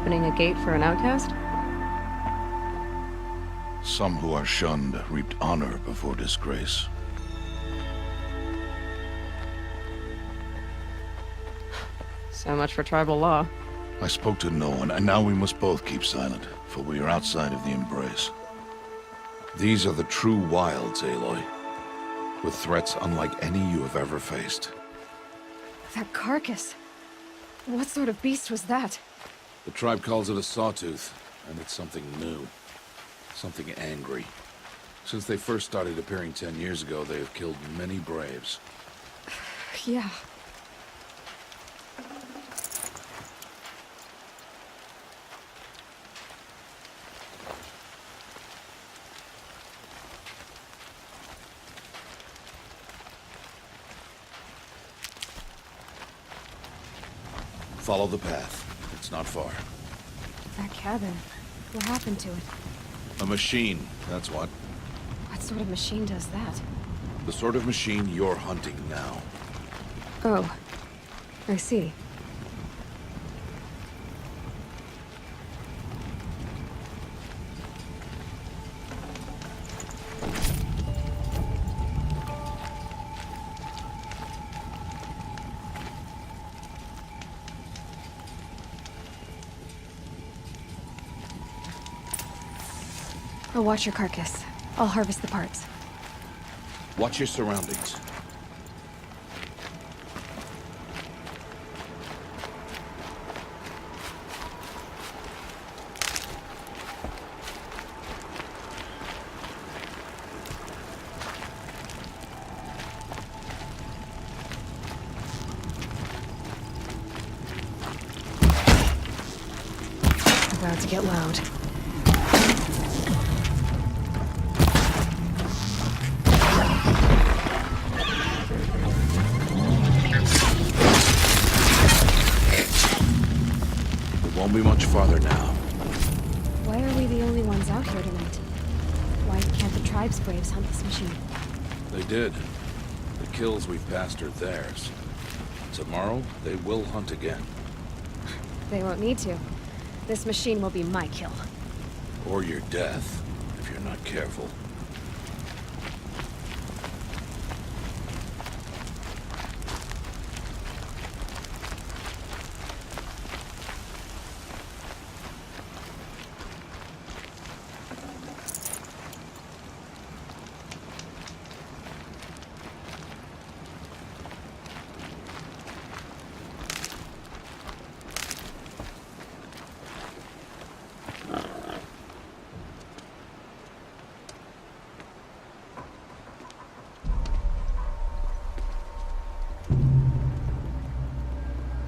opening a gate for an outcast? Some who are shunned reaped honor before disgrace. So much for tribal law. I spoke to no one, and now we must both keep silent, for we are outside of the embrace. These are the true wilds, Aloy, with threats unlike any you have ever faced. That carcass. What sort of beast was that? The tribe calls it a Sawtooth, and it's something new. Something angry. Since they first started appearing 10 years ago, they have killed many braves. Yeah. Follow the path. It's not far. That cabin. What happened to it? A machine, that's what. What sort of machine does that? The sort of machine you're hunting now. Oh. I see. I'll watch your carcass. I'll harvest the parts. Watch your surroundings. About to get loud. Won't be much farther now. Why are we the only ones out here tonight? Why can't the tribe's braves hunt this machine? They did. The kills we've passed are theirs. Tomorrow, they will hunt again. They won't need to. This machine will be my kill. Or your death, if you're not careful.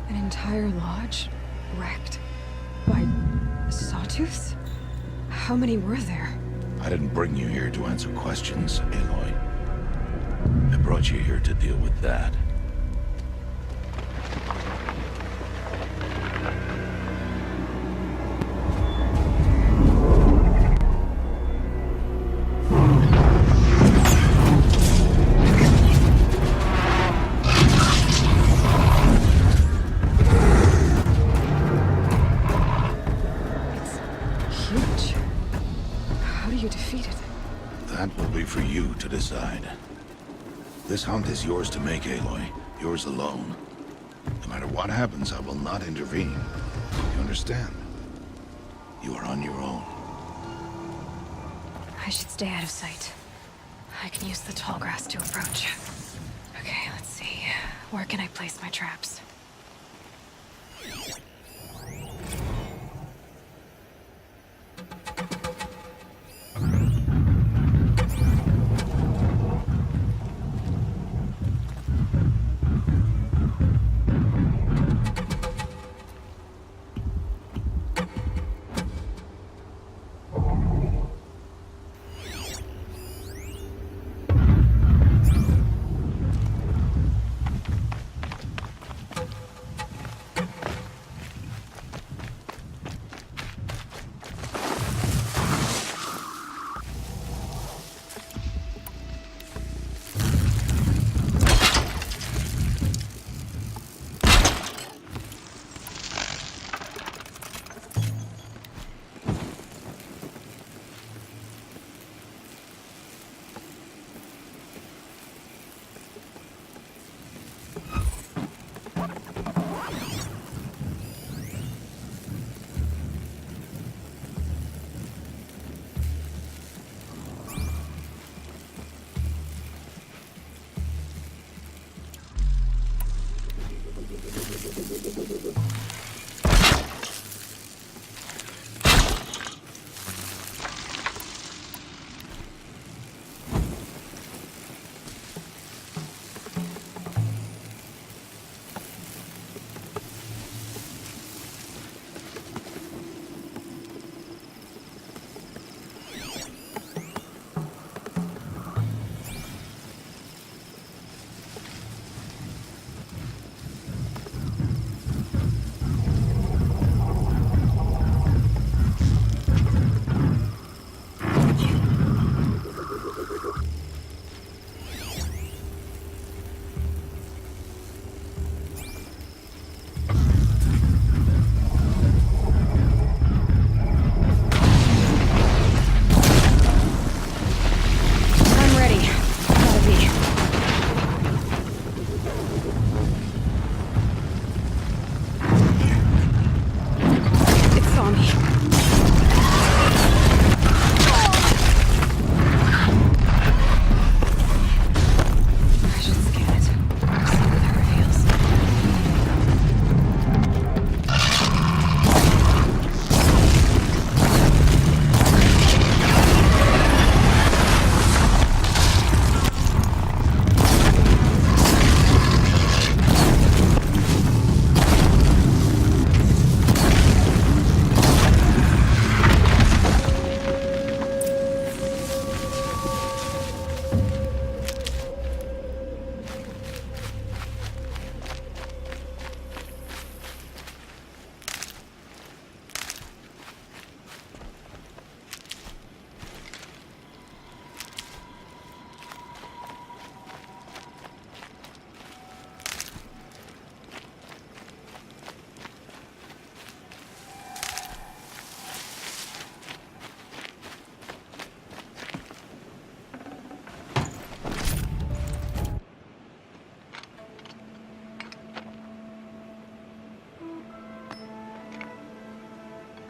An entire lodge wrecked by sawtooths? How many were there? I didn't bring you here to answer questions, Aloy. I brought you here to deal with that. That will be for you to decide. This hunt is yours to make, Aloy. Yours alone. No matter what happens, I will not intervene. You understand? You are on your own. I should stay out of sight. I can use the tall grass to approach. Okay, let's see. Where can I place my traps?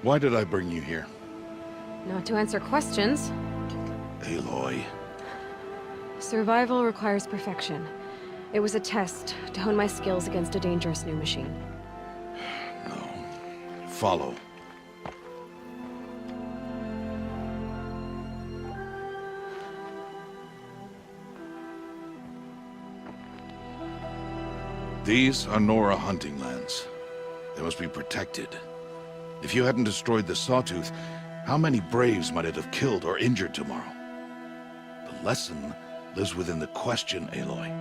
Why did I bring you here? Not to answer questions. Aloy. Survival requires perfection. It was a test to hone my skills against a dangerous new machine. No. Follow. These are Nora hunting lands. They must be protected. If you hadn't destroyed the Sawtooth, how many Braves might it have killed or injured tomorrow? The lesson lives within the question, Aloy.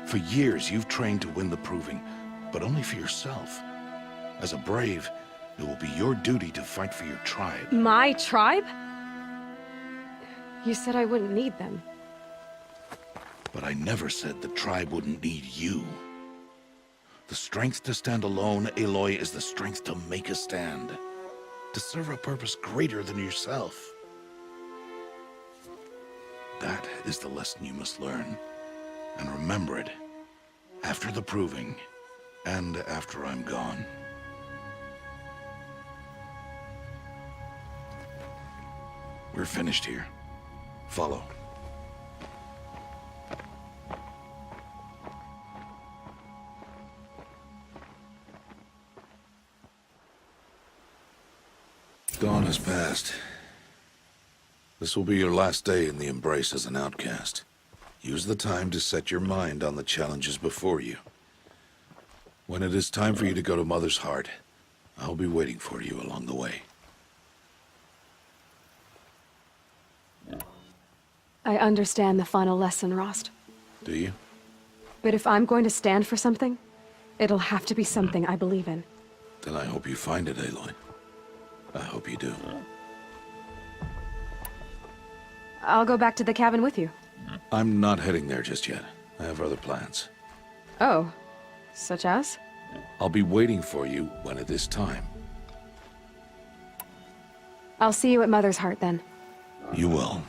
For years, you've trained to win the proving, but only for yourself. As a Brave, it will be your duty to fight for your tribe. My tribe? You said I wouldn't need them. But I never said the tribe wouldn't need you. The strength to stand alone, Aloy, is the strength to make a stand. To serve a purpose greater than yourself. That is the lesson you must learn. And remember it. After the proving, and after I'm gone. We're finished here. Follow. Dawn has passed. This will be your last day in the Embrace as an outcast. Use the time to set your mind on the challenges before you. When it is time for you to go to Mother's Heart, I'll be waiting for you along the way. I understand the final lesson, Rost. Do you? But if I'm going to stand for something, it'll have to be something I believe in. Then I hope you find it, Aloy. I hope you do. I'll go back to the cabin with you. I'm not heading there just yet. I have other plans. Oh, such as? I'll be waiting for you when it is time. I'll see you at Mother's Heart then. You will.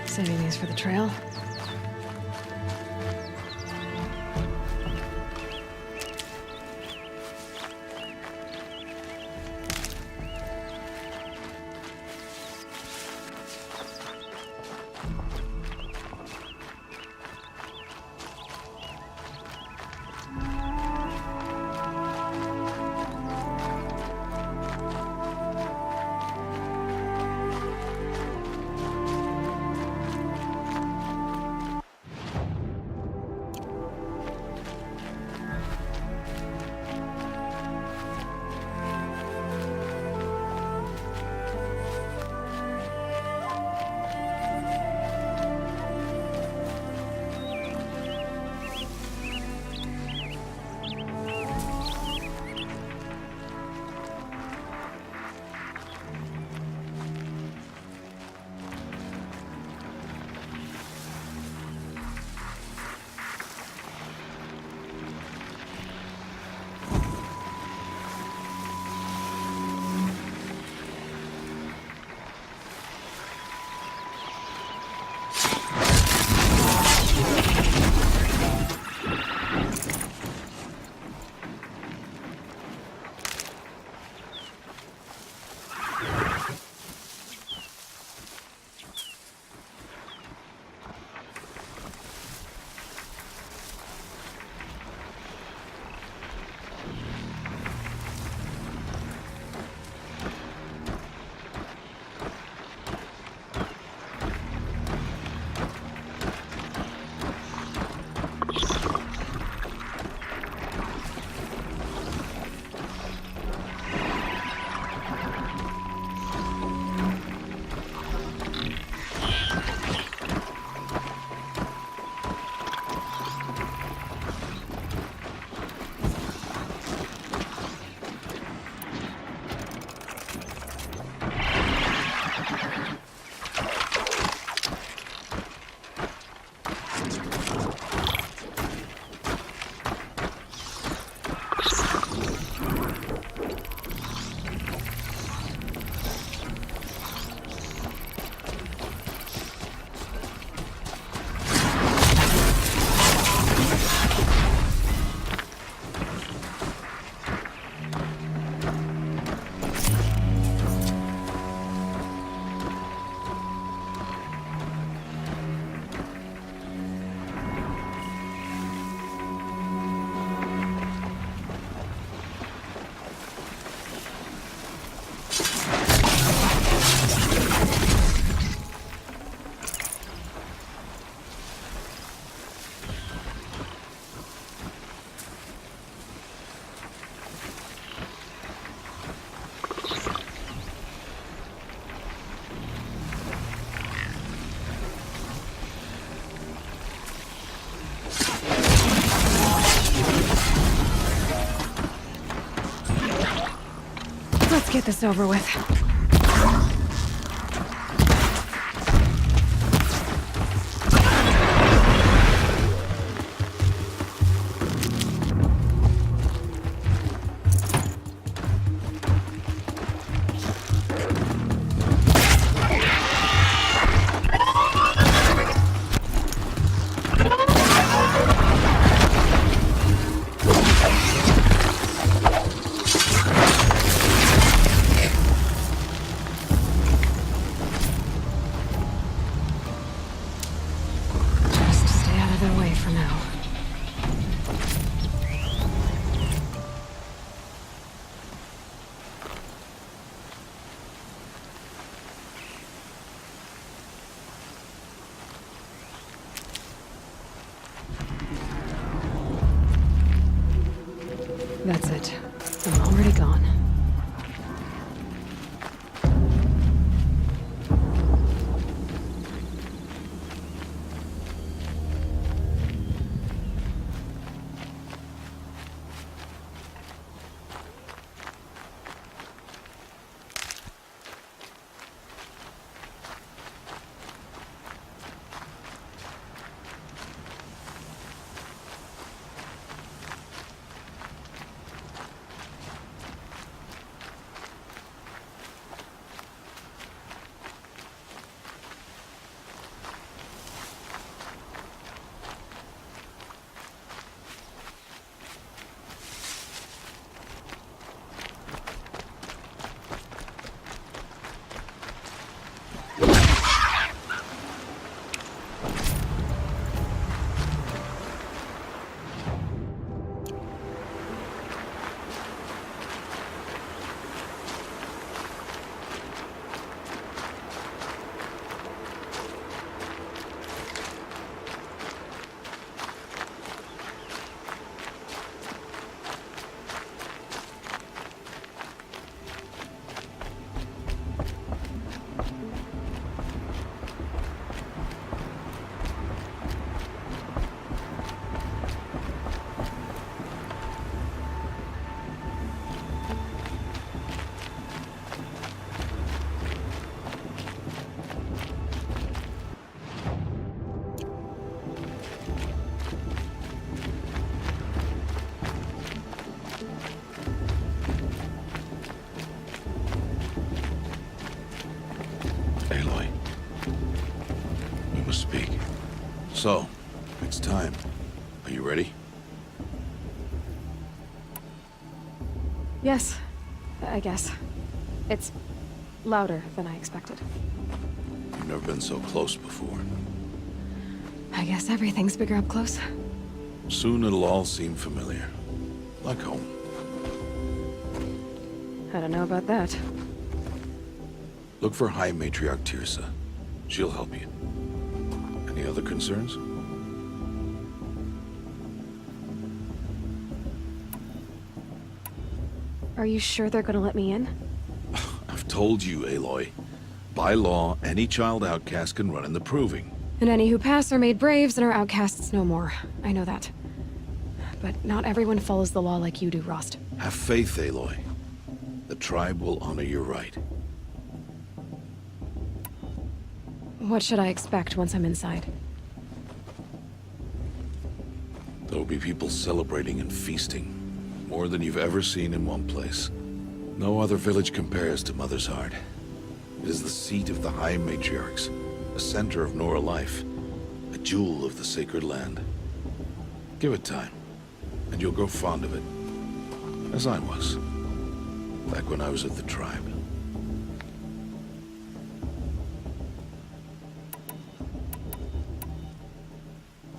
Saving these for the trail. get this over with. That's it. I'm already gone. Aloy, we must speak. So, it's time. Are you ready? Yes, I guess. It's louder than I expected. You've never been so close before. I guess everything's bigger up close. Soon it'll all seem familiar. Like home. I don't know about that. Look for High Matriarch Tirsa. She'll help you. Any other concerns? Are you sure they're gonna let me in? I've told you, Aloy. By law, any child outcast can run in the Proving. And any who pass are made braves and are outcasts no more. I know that. But not everyone follows the law like you do, Rost. Have faith, Aloy. The tribe will honor your right. What should I expect once I'm inside? There'll be people celebrating and feasting. More than you've ever seen in one place. No other village compares to Mother's Heart. It is the seat of the High Matriarchs, a center of Nora life, a jewel of the sacred land. Give it time, and you'll grow fond of it. As I was, back when I was at the tribe.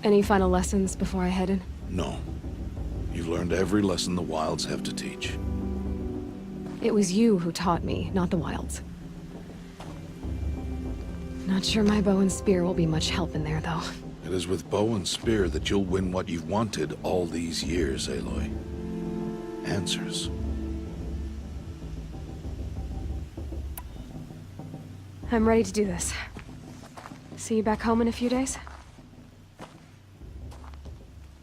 Any final lessons before I head in? No. You've learned every lesson the Wilds have to teach. It was you who taught me, not the Wilds. Not sure my bow and spear will be much help in there, though. It is with bow and spear that you'll win what you've wanted all these years, Aloy. Answers. I'm ready to do this. See you back home in a few days?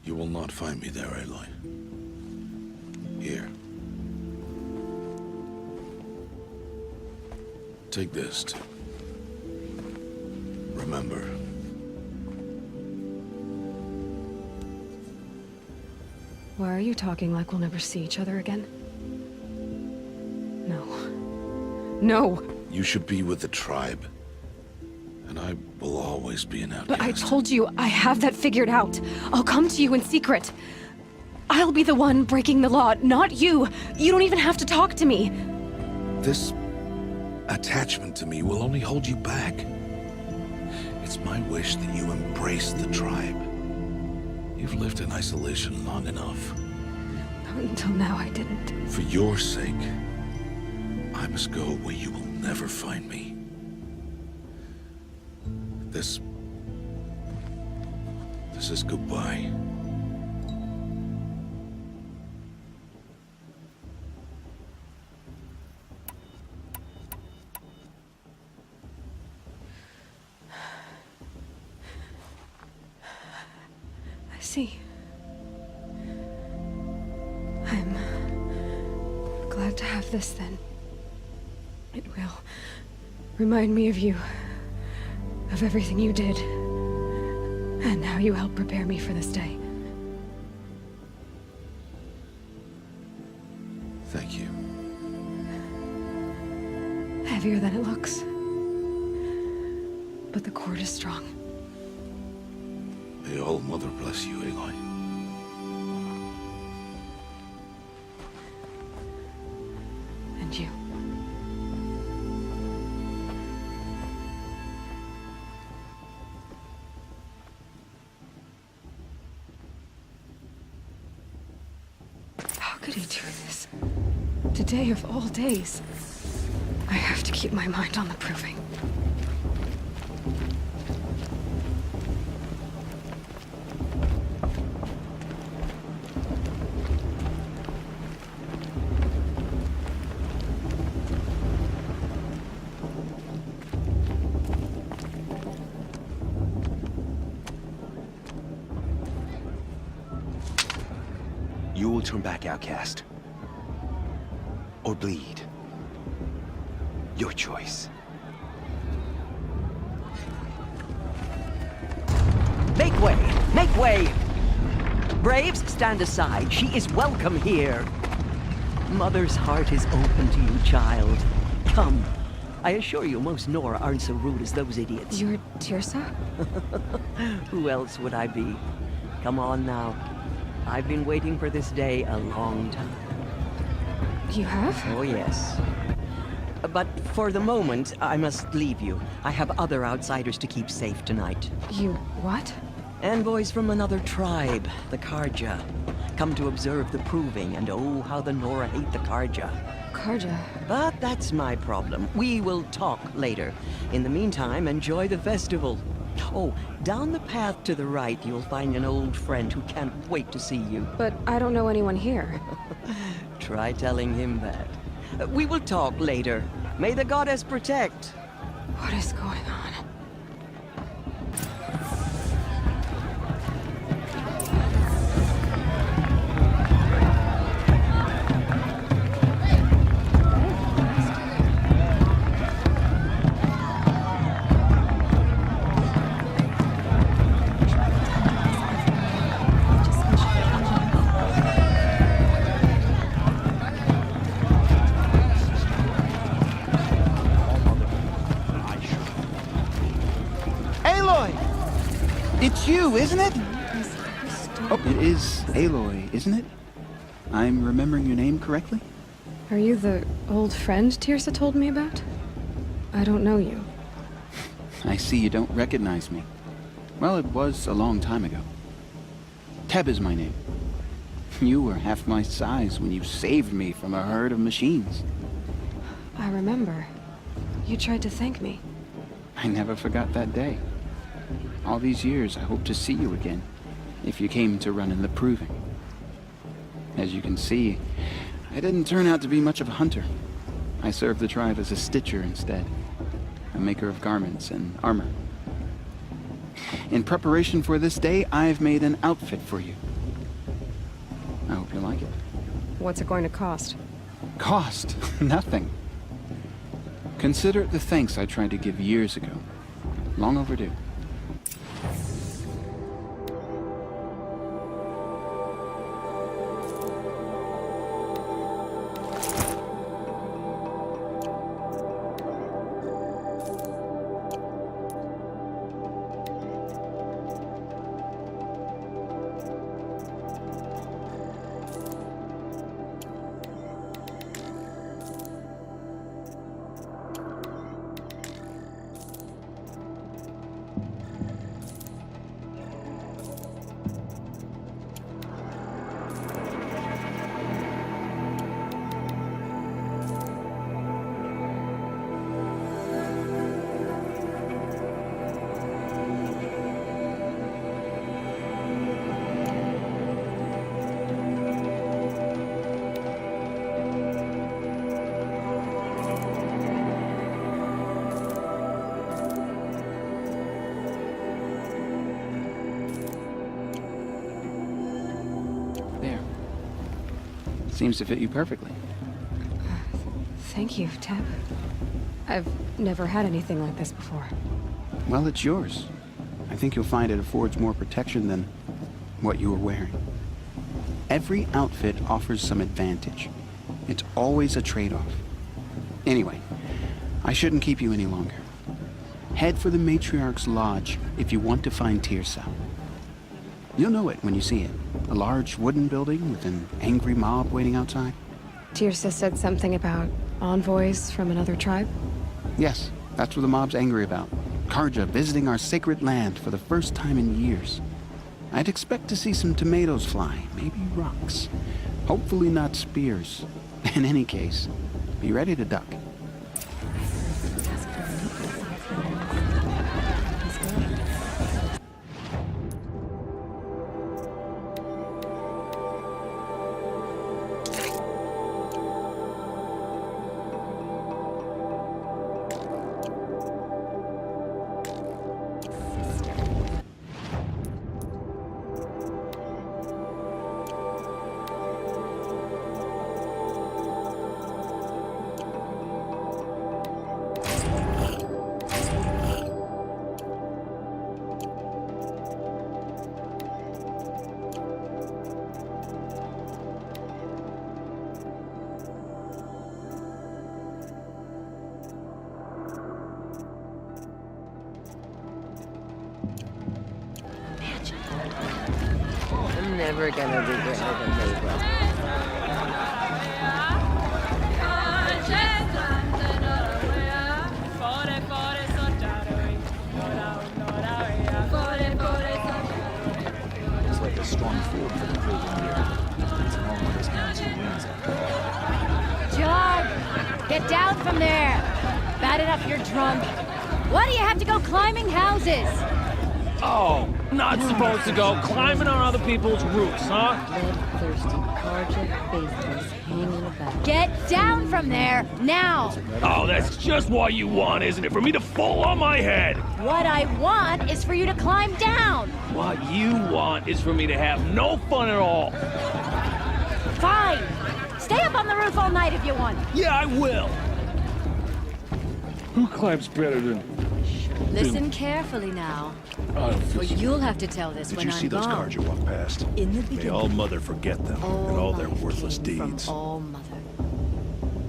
You will not find me there, Aloy. Here. Take this, too. Remember. Why are you talking like we'll never see each other again? No. No! You should be with the tribe. And I will always be an outcast. But I told you, I have that figured out. I'll come to you in secret. I'll be the one breaking the law, not you. You don't even have to talk to me. This attachment to me will only hold you back. It's my wish that you embrace the tribe. You've lived in isolation long enough. Until now, I didn't. For your sake, I must go where you will never find me. This is goodbye. I see. I'm glad to have this then. It will remind me of you, of everything you did, and how you helped prepare me for this day. Thank you. Heavier than it looks. But the cord is strong. May All Mother bless you, Aloy. And you. How could he do this? Today of all days. I have to keep my mind on the proving. You will turn back, outcast. Or bleed. Your choice. Make way! Make way! Braves, stand aside. She is welcome here. Mother's heart is open to you, child. Come. I assure you, most Nora aren't so rude as those idiots. You're Tirsa? Who else would I be? Come on now. I've been waiting for this day a long time. You have? Oh, yes. But for the moment, I must leave you. I have other outsiders to keep safe tonight. You what? Envoys from another tribe, the Karja. Come to observe the proving, and oh, how the Nora hate the Karja. Karja. But that's my problem. We will talk later. In the meantime, enjoy the festival. Oh, down the path to the right, you'll find an old friend who can't wait to see you. But I don't know anyone here. Try telling him that. We will talk later. May the goddess protect. What is going on? It's you, isn't it? Oh, it is Aloy, isn't it? I'm remembering your name correctly? Are you the old friend Tirsa told me about? I don't know you. I see you don't recognize me. Well, it was a long time ago. Teb is my name. You were half my size when you saved me from a herd of machines. I remember. You tried to thank me. I never forgot that day. All these years, I hope to see you again, if you came to run in the proving. As you can see, I didn't turn out to be much of a hunter. I served the tribe as a stitcher instead, a maker of garments and armor. In preparation for this day, I've made an outfit for you. I hope you like it. What's it going to cost? Cost? Nothing. Consider it the thanks I tried to give years ago. Long overdue. Seems to fit you perfectly. Thank you, Teb. I've never had anything like this before. Well, it's yours. I think you'll find it affords more protection than what you were wearing. Every outfit offers some advantage. It's always a trade-off. Anyway, I shouldn't keep you any longer. Head for the Matriarch's Lodge if you want to find Tirsa. You'll know it when you see it. A large wooden building with an angry mob waiting outside. Tirsa said something about envoys from another tribe? Yes, that's what the mob's angry about. Karja visiting our sacred land for the first time in years. I'd expect to see some tomatoes fly, maybe rocks. Hopefully not spears. In any case, be ready to duck. I'm never gonna be good at a neighbor. It's like a strong ford for the cauldron here. It's an all-night hands who wins it. John! Get down from there! Bat it up, you're drunk. Why do you have to go climbing houses? Oh, not supposed to go climbing on other people's roofs, huh? Bloodthirsty Karja faithless hanging about. Get down from there, now! Oh, that's just what you want, isn't it? For me to fall on my head. What I want is for you to climb down! What you want is for me to have no fun at all. Fine! Stay up on the roof all night if you want. Yeah, I will. Who climbs better than... Listen carefully now. I don't feel Or so. you'll have to tell this Did when you see I'm those gone. Karja walk past? In the May beginning, all mother forget them and all their life worthless came from deeds. All Mother.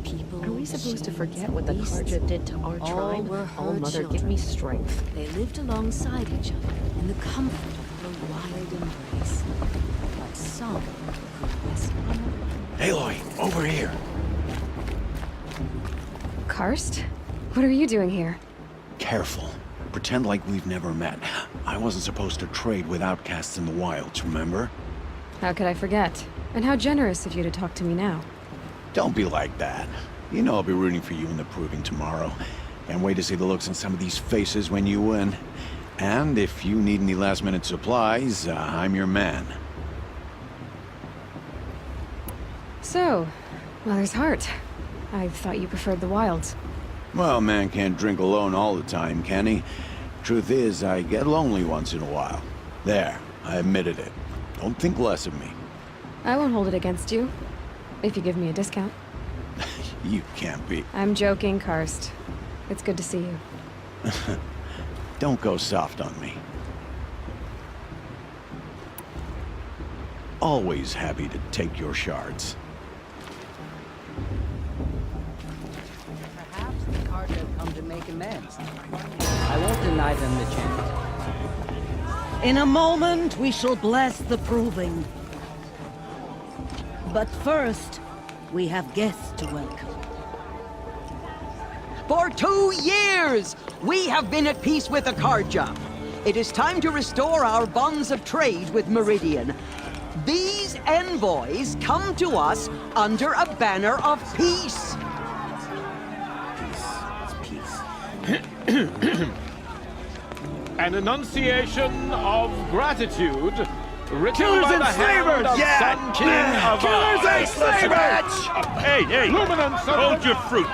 People, Are we supposed to machines, forget what the beasts, Karja did to our all tribe? were her Oh, Mother, give children. me strength. They lived alongside each other in the comfort of her wild embrace. But some grew restless. Aloy, over here. Karst? What are you doing here? Careful. Pretend like we've never met. I wasn't supposed to trade with outcasts in the wilds, remember? How could I forget? And how generous of you to talk to me now. Don't be like that. You know I'll be rooting for you in the proving tomorrow. Can't wait to see the looks on some of these faces when you win. And if you need any last-minute supplies, I'm your man. So, Mother's Heart. I thought you preferred the wilds. Well, man can't drink alone all the time, can he? Truth is, I get lonely once in a while. There, I admitted it. Don't think less of me. I won't hold it against you, if you give me a discount. You can't be. I'm joking, Karst. It's good to see you. Don't go soft on me. Always happy to take your shards. Perhaps the card have come to make amends. I won't deny them the chance. In a moment, we shall bless the proving. But first, we have guests to welcome. For 2 years, we have been at peace with the Carja. It is time to restore our bonds of trade with Meridian. These envoys come to us under a banner of peace. An enunciation of gratitude written Killers by and the hand slavers! of Yeah! Sun King of Killers and slavers! Hey, Luminance of hold the- your fruit,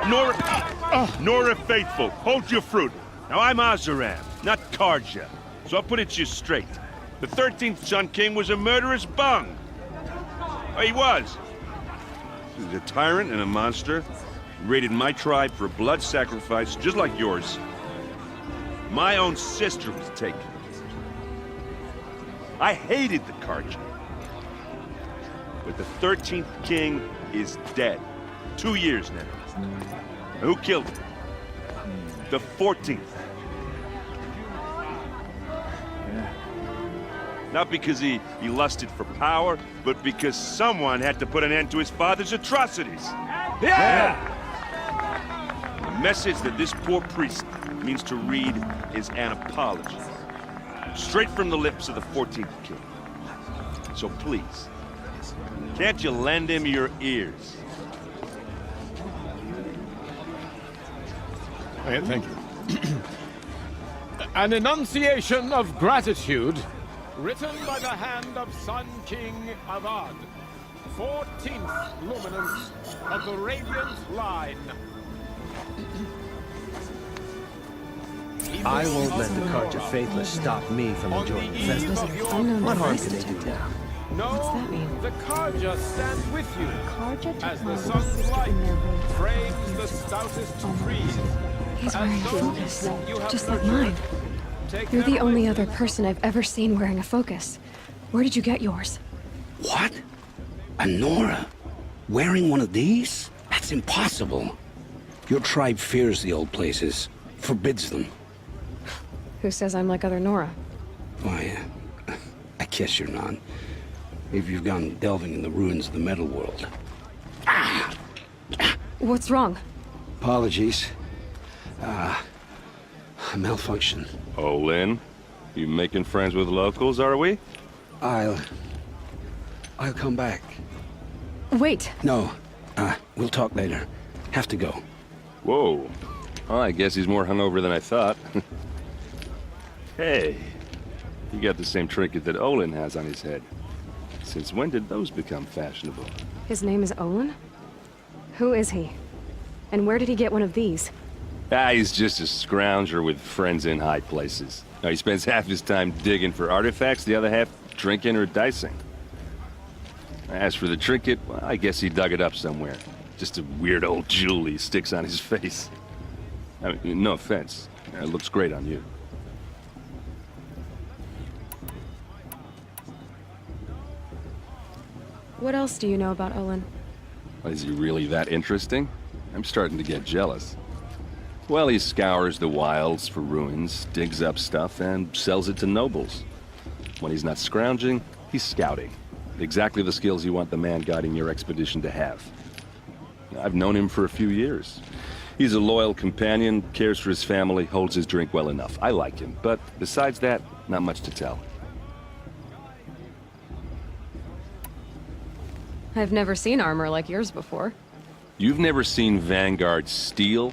Nora Faithful, hold your fruit. Now I'm Azaram, not Karja, so I'll put it to you straight. The 13th Sun King was a murderous bung. Oh, he was. He was a tyrant and a monster. He raided my tribe for a blood sacrifice, just like yours. My own sister was taken. I hated the Karja. But the 13th king is dead. 2 years now. Who killed him? The 14th. Not because he lusted for power, but because someone had to put an end to his father's atrocities. Yeah! The message that this poor priest means to read is an apology. Straight from the lips of the 14th king. So please, can't you lend him your ears? Thank you. An enunciation of gratitude written by the hand of Sun King Avad, 14th luminance of the Radiant Line. I won't let the Carja Faithless stop me from enjoying the There's festival. an unknown What harm device can they do detected. now? No, What's that mean? the Carja stand with you Carja as the technology sun's system light in their way. frames the stoutest trees. He's wearing a As those focus, you have just like nurtured, mine. take You're the them only with other you. person I've ever seen wearing a focus. Where did you get yours? What? A Nora? Wearing one of these? That's impossible. Your tribe fears the old places, forbids them. Who says I'm like other Nora? Why, I guess you're not. If you've gone delving in the ruins of the metal world. What's wrong? Apologies. A malfunction. Oh, Lynn, you making friends with locals, are we? I'll come back. Wait! No, we'll talk later. Have to go. Whoa. Well, I guess he's more hungover than I thought. Hey, you got the same trinket that Olin has on his head. Since when did those become fashionable? His name is Olin? Who is he? And where did he get one of these? He's just a scrounger with friends in high places. Now, he spends half his time digging for artifacts, the other half drinking or dicing. As for the trinket, well, I guess he dug it up somewhere. Just a weird old jewel he sticks on his face. I mean, no offense. It looks great on you. What else do you know about Olin? Is he really that interesting? I'm starting to get jealous. Well, he scours the wilds for ruins, digs up stuff, and sells it to nobles. When he's not scrounging, he's scouting. Exactly the skills you want the man guiding your expedition to have. I've known him for a few years. He's a loyal companion, cares for his family, holds his drink well enough. I like him, but besides that, not much to tell. I've never seen armor like yours before. You've never seen Vanguard steel?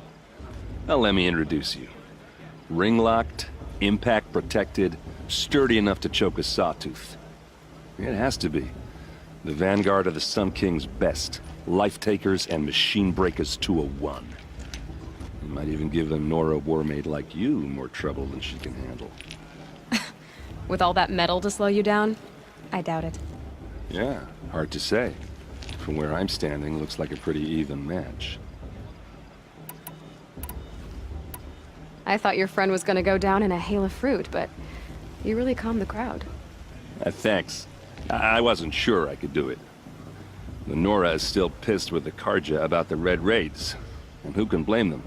Well, let me introduce you. Ring-locked, impact-protected, sturdy enough to choke a Sawtooth. It has to be. The Vanguard of the Sun King's best. Life-takers and machine-breakers to a one. You might even give a Nora warmaid like you more trouble than she can handle. With all that metal to slow you down? I doubt it. Yeah, hard to say. From where I'm standing, looks like a pretty even match. I thought your friend was gonna go down in a hail of fruit, but you really calmed the crowd. Thanks. I wasn't sure I could do it. The Nora is still pissed with the Karja about the Red Raids, and who can blame them?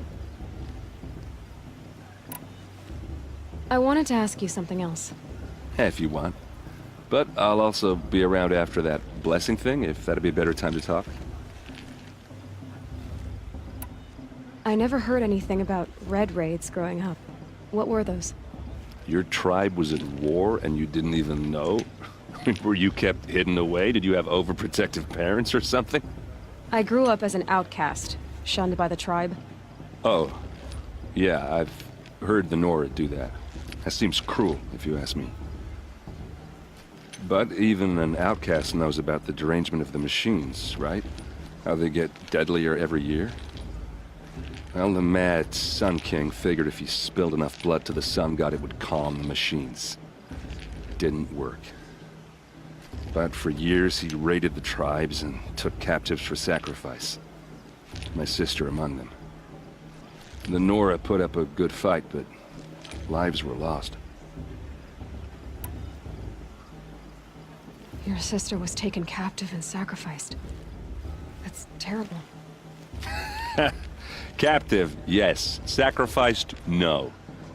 I wanted to ask you something else. If you want. But I'll also be around after that blessing thing, if that'd be a better time to talk. I never heard anything about Red Raids growing up. What were those? Your tribe was at war and you didn't even know? Were you kept hidden away? Did you have overprotective parents or something? I grew up as an outcast, shunned by the tribe. Oh, yeah, I've heard the Nora do that. That seems cruel, if you ask me. But even an outcast knows about the derangement of the machines, right? How they get deadlier every year? Well, the mad Sun King figured if he spilled enough blood to the Sun God, it would calm the machines. Didn't work. But for years, he raided the tribes and took captives for sacrifice. My sister among them. The Nora put up a good fight, but lives were lost. Your sister was taken captive and sacrificed. That's terrible. Captive, yes. Sacrificed, no.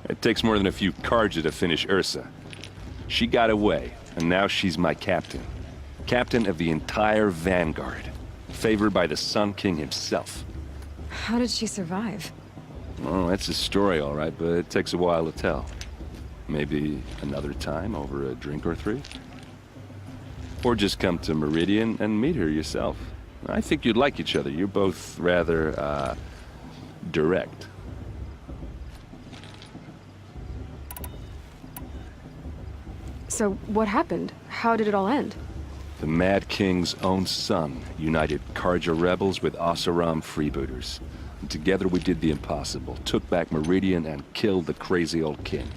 It takes more than a few Karja to finish Ursa. She got away, and now she's my captain. Captain of the entire Vanguard. Favored by the Sun King himself. How did she survive? Oh, that's a story, all right, but it takes a while to tell. Maybe another time over a drink or three? Or just come to Meridian and meet her yourself. I think you'd like each other. You're both rather, direct. So, what happened? How did it all end? The Mad King's own son united Karja rebels with Oseram freebooters. And together we did the impossible, took back Meridian and killed the crazy old king.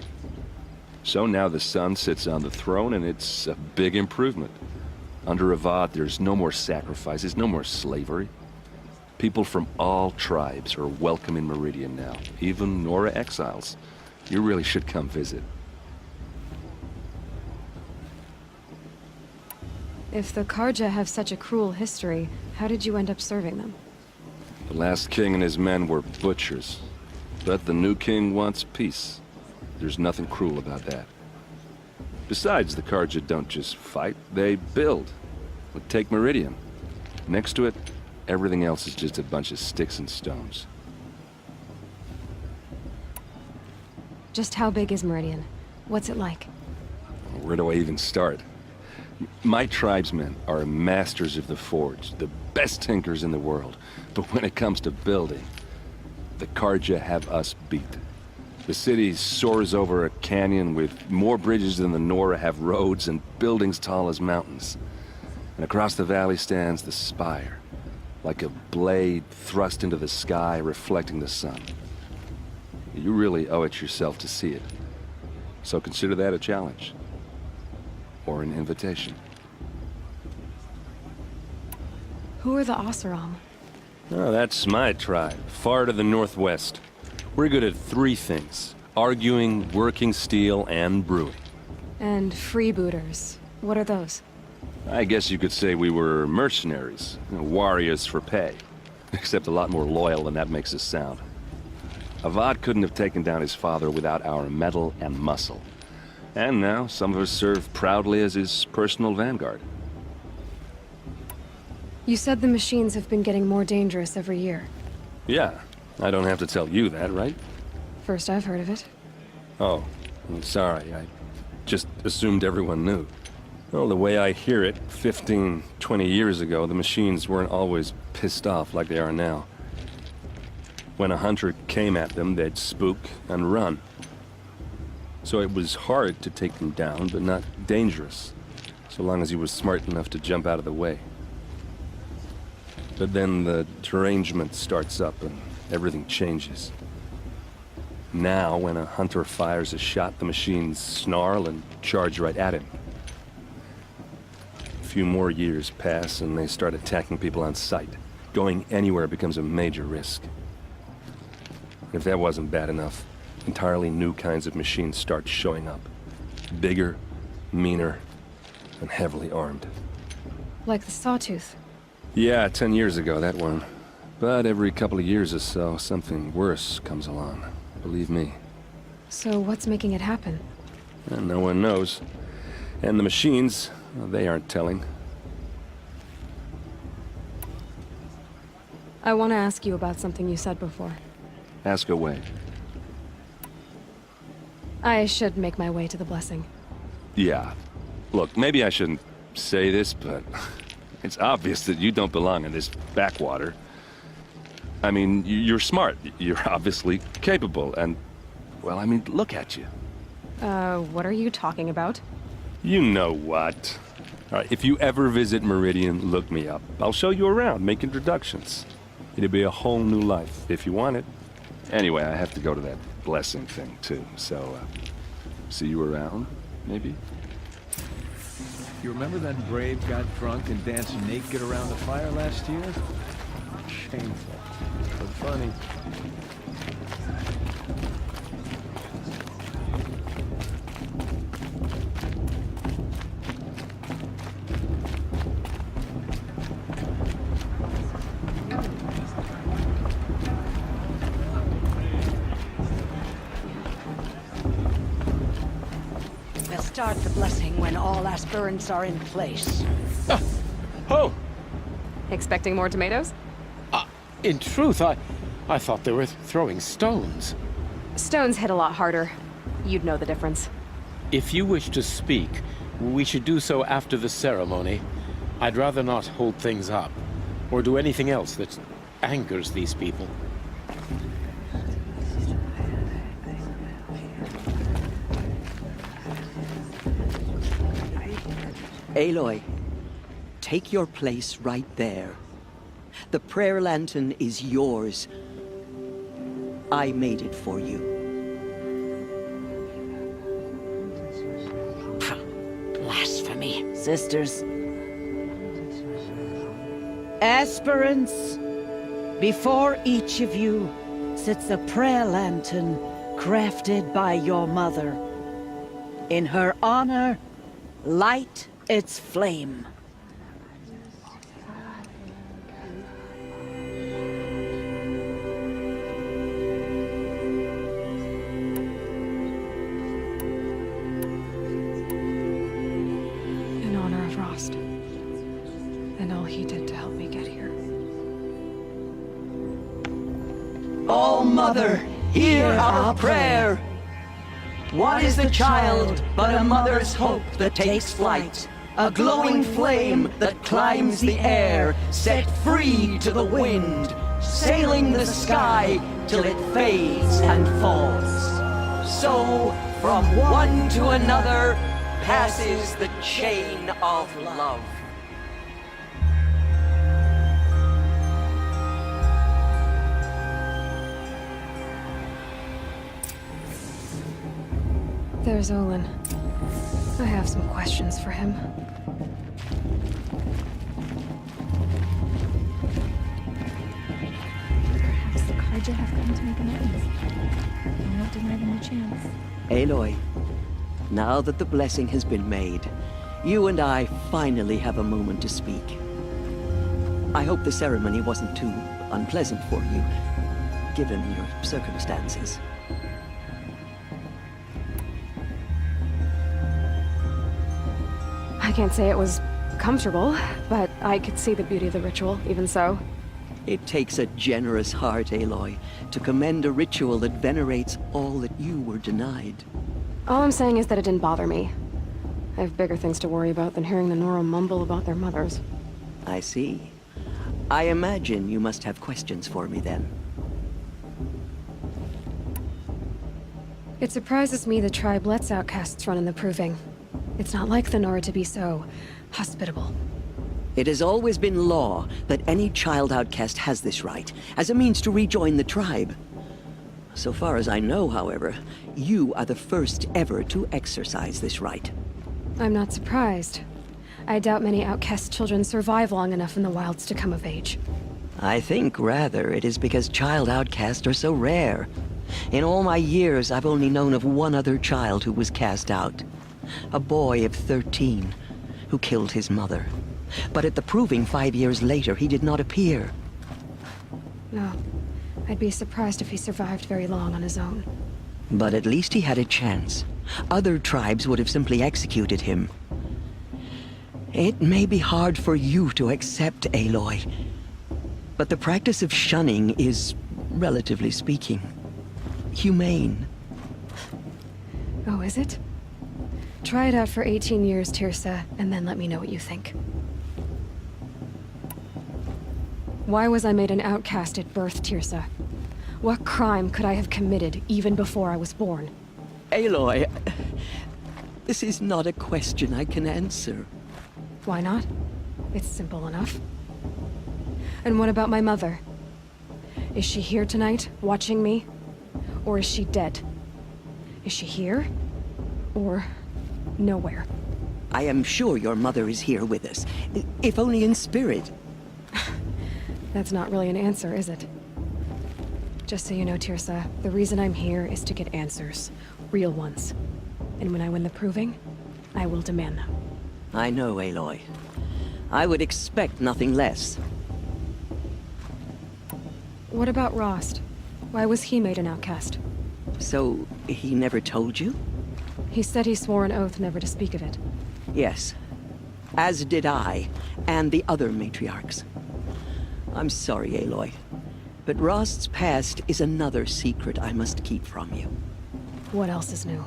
So now the son sits on the throne and it's a big improvement. Under Avad, there's no more sacrifices, no more slavery. People from all tribes are welcome in Meridian now, even Nora exiles. You really should come visit. If the Karja have such a cruel history, how did you end up serving them? The last king and his men were butchers. But the new king wants peace. There's nothing cruel about that. Besides, the Karja don't just fight, they build. But take Meridian. Next to it, everything else is just a bunch of sticks and stones. Just how big is Meridian? What's it like? Where do I even start? My tribesmen are masters of the forge, the best tinkers in the world. But when it comes to building, the Karja have us beat. The city soars over a canyon with more bridges than the Nora have roads and buildings tall as mountains. And across the valley stands the spire, like a blade thrust into the sky reflecting the sun. You really owe it yourself to see it. So consider that a challenge. Or an invitation. Who are the Oseram? Oh, that's my tribe, far to the northwest. We're good at three things: arguing, working steel, and brewing. And freebooters. What are those? I guess you could say we were mercenaries, warriors for pay. Except a lot more loyal than that makes us sound. Avad couldn't have taken down his father without our metal and muscle. And now, some of us serve proudly as his personal vanguard. You said the machines have been getting more dangerous every year. Yeah, I don't have to tell you that, right? First I've heard of it. Oh, I'm sorry. I just assumed everyone knew. Well, the way I hear it, 15, 20 years ago, the machines weren't always pissed off like they are now. When a hunter came at them, they'd spook and run. So it was hard to take them down, but not dangerous, so long as he was smart enough to jump out of the way. But then the derangement starts up and everything changes. Now, when a hunter fires a shot, the machines snarl and charge right at him. A few more years pass and they start attacking people on sight. Going anywhere becomes a major risk. If that wasn't bad enough, entirely new kinds of machines start showing up. Bigger, meaner, and heavily armed. Like the Sawtooth. Yeah, 10 years ago, that one. But every couple of years or so, something worse comes along. Believe me. So what's making it happen? And no one knows. And the machines, well, they aren't telling. I want to ask you about something you said before. Ask away. I should make my way to the blessing. Yeah. Look, maybe I shouldn't say this, but it's obvious that you don't belong in this backwater. I mean, you're smart. You're obviously capable, and, well, I mean, look at you. What are you talking about? You know what. All right, if you ever visit Meridian, look me up. I'll show you around, make introductions. It'll be a whole new life, if you want it. Anyway, I have to go to that blessing thing, too, so, see you around, maybe? You remember that brave got drunk and danced naked around the fire last year? Shameful, but funny. We'll start the blessing when all aspirants are in place. Oh! Expecting more tomatoes? In truth, I thought they were throwing stones. Stones hit a lot harder. You'd know the difference. If you wish to speak, we should do so after the ceremony. I'd rather not hold things up, or do anything else that angers these people. Aloy, take your place right there. The prayer lantern is yours. I made it for you. Blasphemy. Sisters. Aspirants, before each of you sits a prayer lantern crafted by your mother. In her honor, light its flame. In honor of Rost. And all he did to help me get here. Oh, Mother, hear our prayer. What is the child but a mother's hope that takes flight? A glowing flame that climbs the air, set free to the wind, sailing the sky till it fades and falls. So, from one to another, passes the chain of love. There's Olin. I have some questions for him. Perhaps the Carja have come to make amends. I won't deny them a chance. Aloy, now that the blessing has been made, you and I finally have a moment to speak. I hope the ceremony wasn't too unpleasant for you, given your circumstances. I can't say it was comfortable, but I could see the beauty of the ritual, even so. It takes a generous heart, Aloy, to commend a ritual that venerates all that you were denied. All I'm saying is that it didn't bother me. I have bigger things to worry about than hearing the Nora mumble about their mothers. I see. I imagine you must have questions for me then. It surprises me the tribe lets outcasts run in the Proving. It's not like the Nora to be so hospitable. It has always been law that any child outcast has this right, as a means to rejoin the tribe. So far as I know, however, you are the first ever to exercise this right. I'm not surprised. I doubt many outcast children survive long enough in the wilds to come of age. I think, rather, it is because child outcasts are so rare. In all my years, I've only known of one other child who was cast out. A boy of 13 who killed his mother. But at the proving 5 years later, he did not appear. No. I'd be surprised if he survived very long on his own. But at least he had a chance. Other tribes would have simply executed him. It may be hard for you to accept, Aloy, but the practice of shunning is, relatively speaking, humane. Oh, is it? Try it out for 18 years, Tirsa, and then let me know what you think. Why was I made an outcast at birth, Tirsa? What crime could I have committed even before I was born? Aloy, this is not a question I can answer. Why not? It's simple enough. And what about my mother? Is she here tonight, watching me? Or is she dead? Is she here? Or nowhere? I am sure your mother is here with us, if only in spirit. That's not really an answer, is it? Just so you know, Tirsa, the reason I'm here is to get answers. Real ones. And when I win the proving, I will demand them. I know, Aloy. I would expect nothing less. What about Rost? Why was he made an outcast? So, he never told you? He said he swore an oath never to speak of it. Yes. As did I, and the other matriarchs. I'm sorry, Aloy, but Rost's past is another secret I must keep from you. What else is new?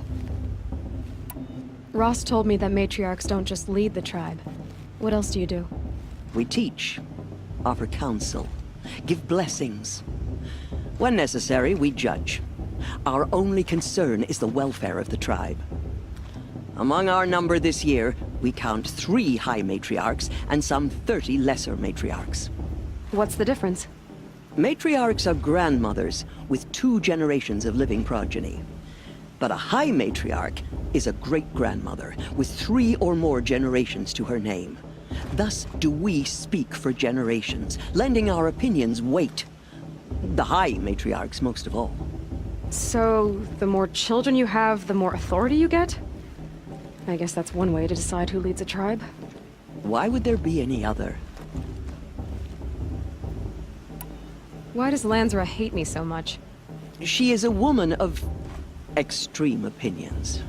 Rost told me that matriarchs don't just lead the tribe. What else do you do? We teach, offer counsel, give blessings. When necessary, we judge. Our only concern is the welfare of the tribe. Among our number this year, we count 3 high matriarchs and some 30 lesser matriarchs. What's the difference? Matriarchs are grandmothers with 2 generations of living progeny. But a high matriarch is a great-grandmother with 3 or more generations to her name. Thus do we speak for generations, lending our opinions weight. The high matriarchs most of all. So, the more children you have, the more authority you get? I guess that's one way to decide who leads a tribe. Why would there be any other? Why does Lansra hate me so much? She is a woman of extreme opinions.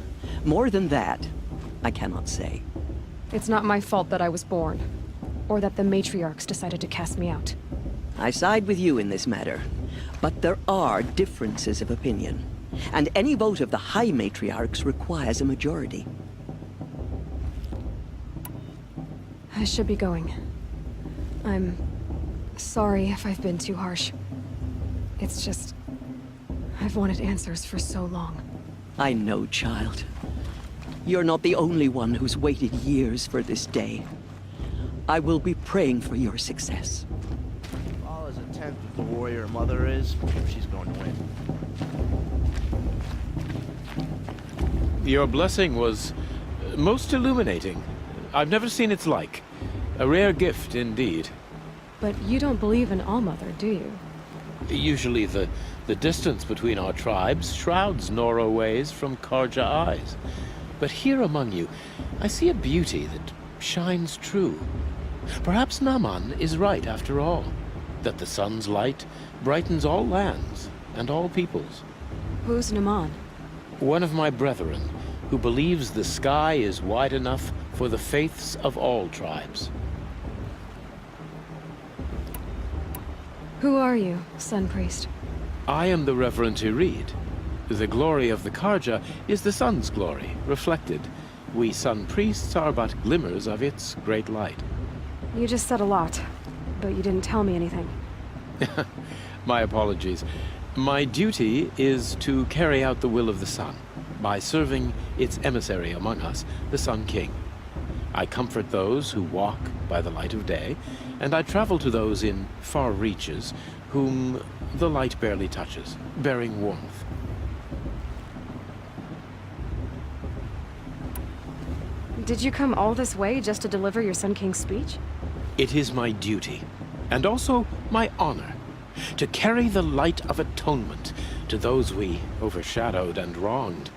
More than that, I cannot say. It's not my fault that I was born, or that the matriarchs decided to cast me out. I side with you in this matter, but there are differences of opinion, and any vote of the high matriarchs requires a majority. I should be going. I'm sorry if I've been too harsh. It's just, I've wanted answers for so long. I know, child. You're not the only one who's waited years for this day. I will be praying for your success. All is a tenth of the warrior mother is, if she's going to win. Your blessing was most illuminating. I've never seen its like. A rare gift indeed. But you don't believe in Allmother, do you? Usually the distance between our tribes shrouds Nora ways from Karja eyes. But here among you, I see a beauty that shines true. Perhaps Naman is right after all, that the sun's light brightens all lands and all peoples. Who's Naman? One of my brethren, who believes the sky is wide enough for the faiths of all tribes. Who are you, Sun Priest? I am the Reverend Irid. The glory of the Karja is the sun's glory, reflected. We Sun Priests are but glimmers of its great light. You just said a lot, but you didn't tell me anything. My apologies. My duty is to carry out the will of the sun, by serving its emissary among us, the Sun King. I comfort those who walk by the light of day, and I travel to those in far reaches, whom the light barely touches, bearing warmth. Did you come all this way just to deliver your Sun King's speech? It is my duty, and also my honor, to carry the light of atonement to those we overshadowed and wronged.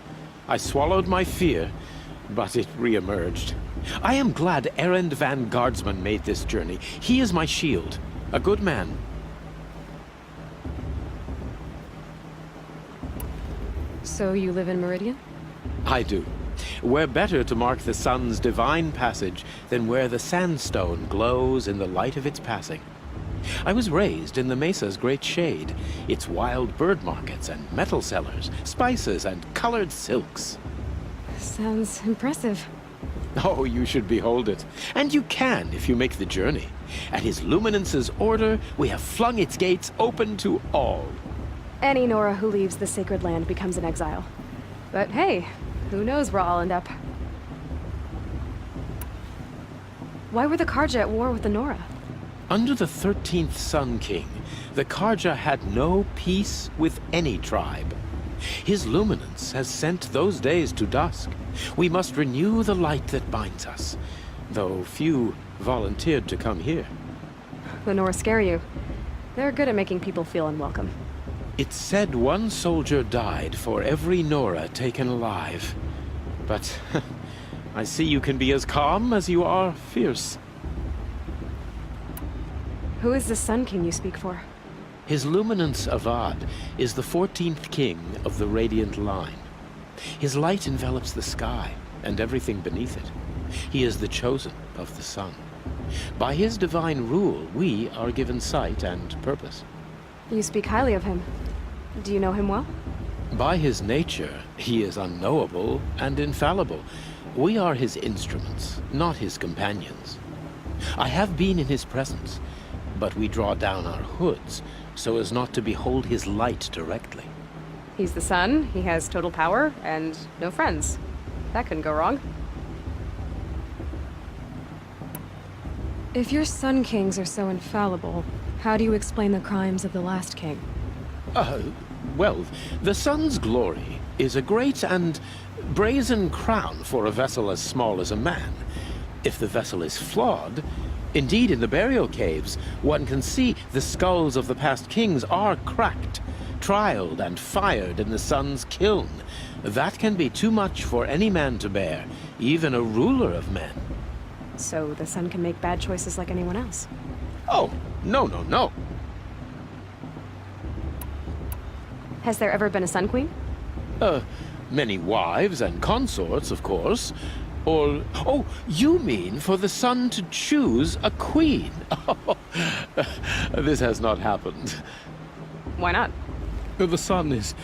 I swallowed my fear, but it re-emerged. I am glad Erend Van Guardsman made this journey. He is my shield, a good man. So you live in Meridian? I do. Where better to mark the sun's divine passage than where the sandstone glows in the light of its passing. I was raised in the mesa's great shade, its wild bird markets and metal cellars, spices and colored silks. Sounds impressive. Oh, you should behold it. And you can if you make the journey. At his luminance's order, we have flung its gates open to all. Any Nora who leaves the sacred land becomes an exile. But hey, who knows where I'll end up. Why were the Karja at war with the Nora? Under the 13th Sun King, the Karja had no peace with any tribe. His luminance has sent those days to dusk. We must renew the light that binds us, though few volunteered to come here. The Nora scare you. They're good at making people feel unwelcome. It's said one soldier died for every Nora taken alive. But I see you can be as calm as you are fierce. Who is the Sun King you speak for? His luminance Avad is the 14th king of the Radiant Line. His light envelops the sky and everything beneath it. He is the chosen of the sun. By his divine rule, we are given sight and purpose. You speak highly of him. Do you know him well? By his nature, he is unknowable and infallible. We are his instruments, not his companions. I have been in his presence, but we draw down our hoods so as not to behold his light directly. He's the sun, he has total power, and no friends. That couldn't go wrong. If your Sun Kings are so infallible, how do you explain the crimes of the last king? Well, the sun's glory is a great and brazen crown for a vessel as small as a man. If the vessel is flawed, indeed in the burial caves, one can see the skulls of the past kings are cracked, trialed and fired in the sun's kiln. That can be too much for any man to bear, even a ruler of men. So the sun can make bad choices like anyone else? Oh, no. Has there ever been a Sun Queen? Many wives and consorts, of course. Or, oh, you mean for the sun to choose a queen? This has not happened. Why not? The sun is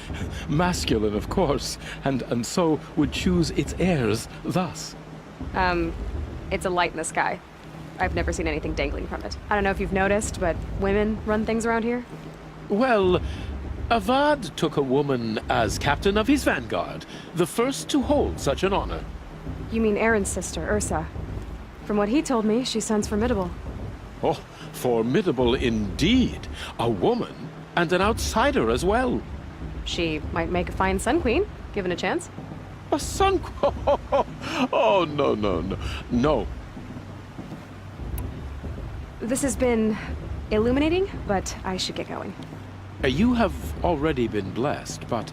masculine, of course, and so would choose its heirs thus. It's a light in the sky. I've never seen anything dangling from it. I don't know if you've noticed, but women run things around here? Well, Avad took a woman as captain of his vanguard, the first to hold such an honor. You mean Aaron's sister, Ursa. From what he told me, she sounds formidable. Oh, formidable indeed. A woman, and an outsider as well. She might make a fine Sun Queen, given a chance. A Sun Queen? Oh, no. This has been illuminating, but I should get going. You have already been blessed, but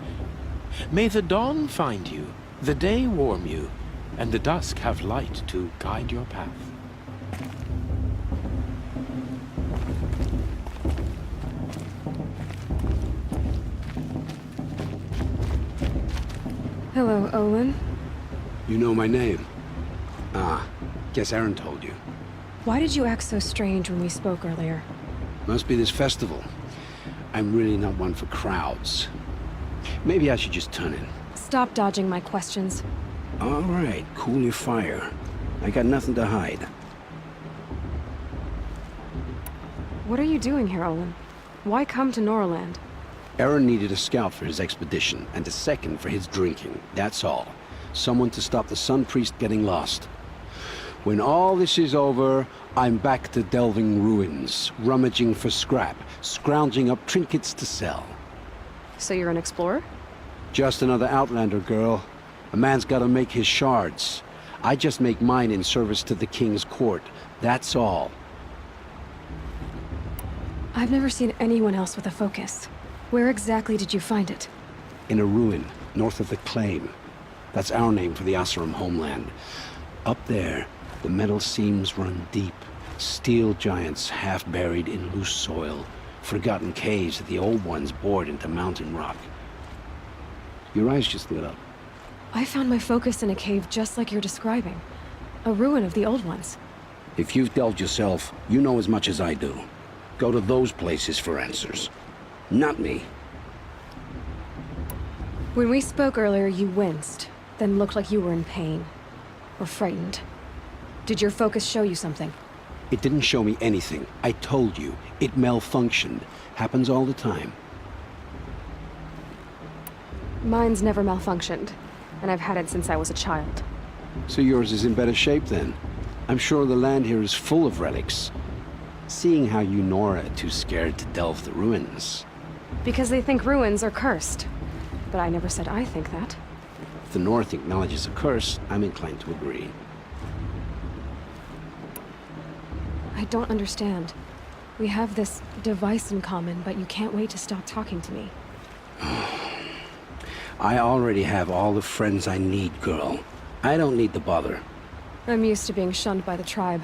may the dawn find you, the day warm you, and the dusk have light to guide your path. Hello, Olin. You know my name? Ah, guess Aaron told you. Why did you act so strange when we spoke earlier? Must be this festival. I'm really not one for crowds. Maybe I should just turn in. Stop dodging my questions. All right, cool your fire. I got nothing to hide. What are you doing here, Olin? Why come to Noraland? Aaron needed a scout for his expedition, and a second for his drinking. That's all. Someone to stop the Sun Priest getting lost. When all this is over, I'm back to delving ruins, rummaging for scrap, scrounging up trinkets to sell. So you're an explorer? Just another Outlander, girl. A man's gotta make his shards. I just make mine in service to the King's court. That's all. I've never seen anyone else with a focus. Where exactly did you find it? In a ruin, north of the Claim. That's our name for the Oseram homeland. Up there, the metal seams run deep. Steel giants half buried in loose soil. Forgotten caves that the old ones bored into mountain rock. Your eyes just lit up. I found my focus in a cave just like you're describing. A ruin of the old ones. If you've delved yourself, you know as much as I do. Go to those places for answers. Not me. When we spoke earlier, you winced, then looked like you were in pain. Or frightened. Did your focus show you something? It didn't show me anything. I told you. It malfunctioned. Happens all the time. Mine's never malfunctioned, and I've had it since I was a child. So yours is in better shape then. I'm sure the land here is full of relics. Seeing how you Nora are too scared to delve the ruins. Because they think ruins are cursed. But I never said I think that. If the North acknowledges a curse, I'm inclined to agree. I don't understand. We have this device in common, but you can't wait to stop talking to me. I already have all the friends I need, girl. I don't need the bother. I'm used to being shunned by the tribe.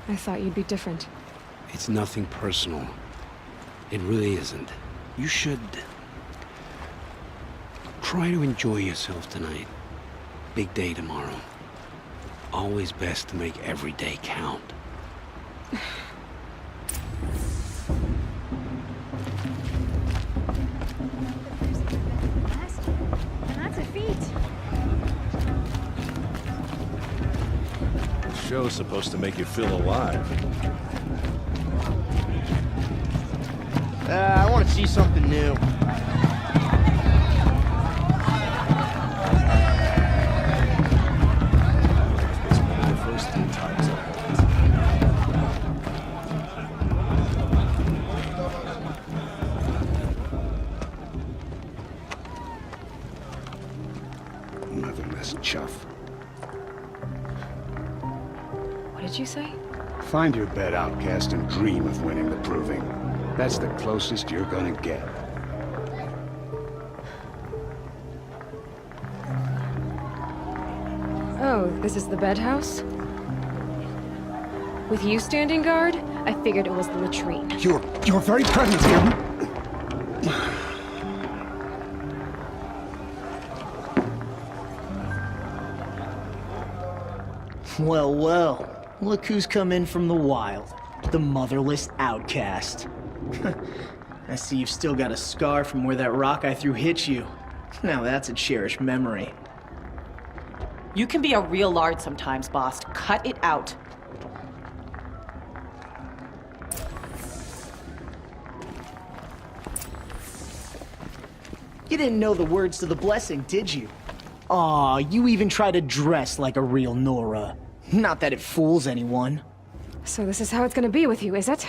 I thought you'd be different. It's nothing personal. It really isn't. You should... try to enjoy yourself tonight. Big day tomorrow. Always best to make every day count. That's a feat. The show's supposed to make you feel alive. I want to see something new. Motherless chuff. What did you say? Find your bed, outcast, and dream of winning the proving. That's the closest you're gonna get. Oh, this is the bed house? With you standing guard, I figured it was the latrine. Your very presence here... Well, well. Look who's come in from the wild. The motherless outcast. I see you've still got a scar from where that rock I threw hit you. Now that's a cherished memory. You can be a real lard sometimes, boss. Cut it out. You didn't know the words to the blessing, did you? Aw, you even try to dress like a real Nora. Not that it fools anyone. So this is how it's gonna be with you, is it?